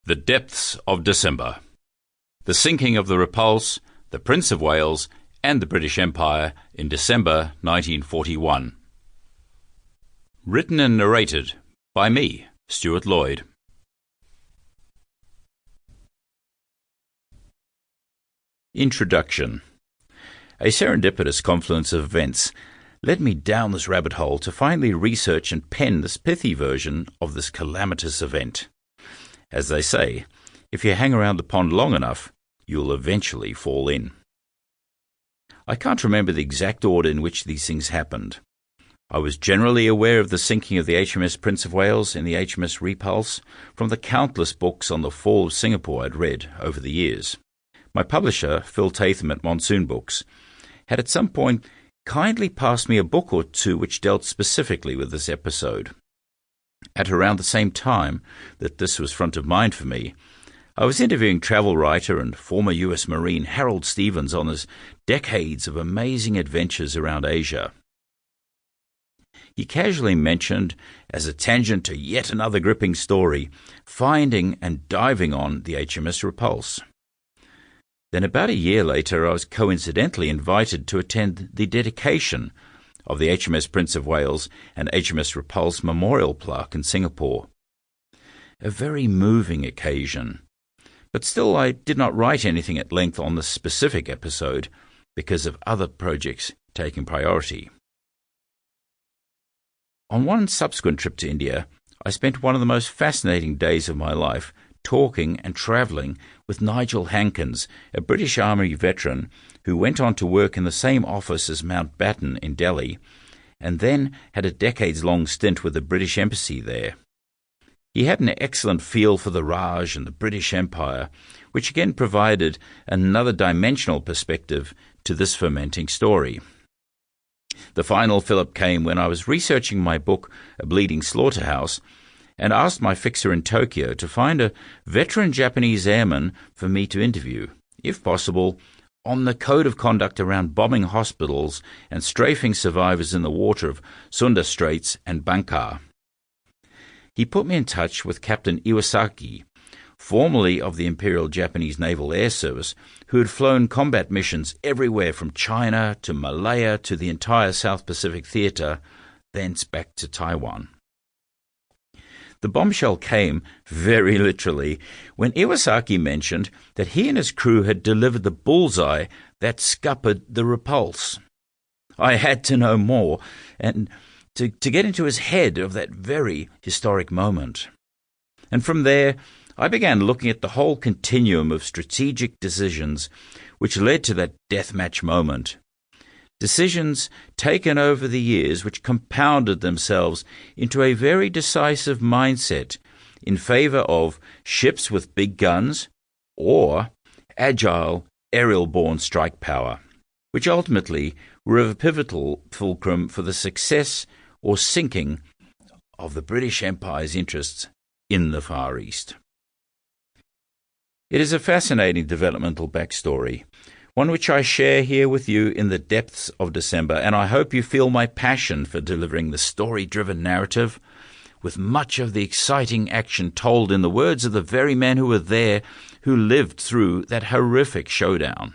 The Depths of December. The Sinking of the Repulse, the Prince of Wales, and the British Empire in December 1941. Written and narrated by me, Stuart Lloyd. Introduction. A serendipitous confluence of events led me down this rabbit hole to finally research and pen this pithy version of this calamitous event. As they say, if you hang around the pond long enough, you'll eventually fall in. I can't remember the exact order in which these things happened. I was generally aware of the sinking of the HMS Prince of Wales and the HMS Repulse from the countless books on the fall of Singapore I'd read over the years. My publisher, Phil Tatham at Monsoon Books, had at some point kindly passed me a book or two which dealt specifically with this episode. At around the same time that this was front of mind for me, I was interviewing travel writer and former US Marine Harold Stevens on his decades of amazing adventures around Asia. He casually mentioned, as a tangent to yet another gripping story, finding and diving on the HMS Repulse. Then about a year later, I was coincidentally invited to attend the dedication of the HMS Prince of Wales and HMS Repulse memorial plaque in Singapore. A very moving occasion. But still, I did not write anything at length on this specific episode because of other projects taking priority. On one subsequent trip to India, I spent one of the most fascinating days of my life talking and travelling with Nigel Hankins, a British Army veteran who went on to work in the same office as Mountbatten in Delhi, and then had a decades-long stint with the British Embassy there. He had an excellent feel for the Raj and the British Empire, which again provided another dimensional perspective to this fermenting story. The final fillip came when I was researching my book, A Bleeding Slaughterhouse, and asked my fixer in Tokyo to find a veteran Japanese airman for me to interview, if possible, on the code of conduct around bombing hospitals and strafing survivors in the water of Sunda Straits and Bangkok. He put me in touch with Captain Iwasaki, formerly of the Imperial Japanese Naval Air Service, who had flown combat missions everywhere from China to Malaya to the entire South Pacific Theatre, thence back to Taiwan. The bombshell came, very literally, when Iwasaki mentioned that he and his crew had delivered the bullseye that scuppered the Repulse. I had to know more, and to get into his head of that very historic moment. And from there, I began looking at the whole continuum of strategic decisions which led to that deathmatch moment. Decisions taken over the years which compounded themselves into a very decisive mindset in favour of ships with big guns or agile aerial-borne strike power, which ultimately were a pivotal fulcrum for the success or sinking of the British Empire's interests in the Far East. It is a fascinating developmental backstory, one which I share here with you in the depths of December, and I hope you feel my passion for delivering the story-driven narrative, with much of the exciting action told in the words of the very men who were there, who lived through that horrific showdown.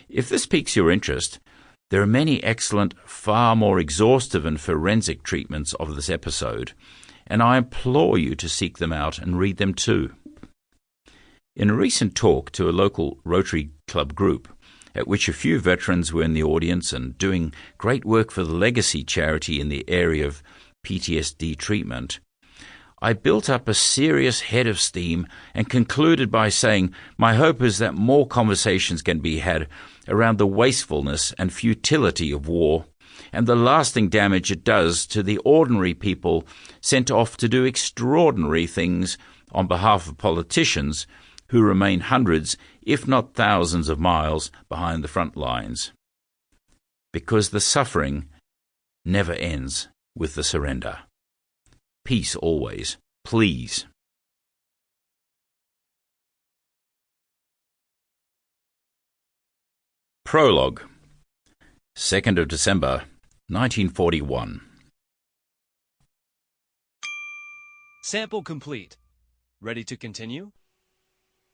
If this piques your interest, there are many excellent, far more exhaustive and forensic treatments of this episode, and I implore you to seek them out and read them too. In a recent talk to a local Rotary Club group, at which a few veterans were in the audience and doing great work for the Legacy charity in the area of PTSD treatment, I built up a serious head of steam and concluded by saying, my hope is that more conversations can be had around the wastefulness and futility of war and the lasting damage it does to the ordinary people sent off to do extraordinary things on behalf of politicians who remain hundreds, if not thousands of miles behind the front lines. Because the suffering never ends with the surrender. Peace always, please. Prologue. 2nd of December, 1941. Sample complete. Ready to continue?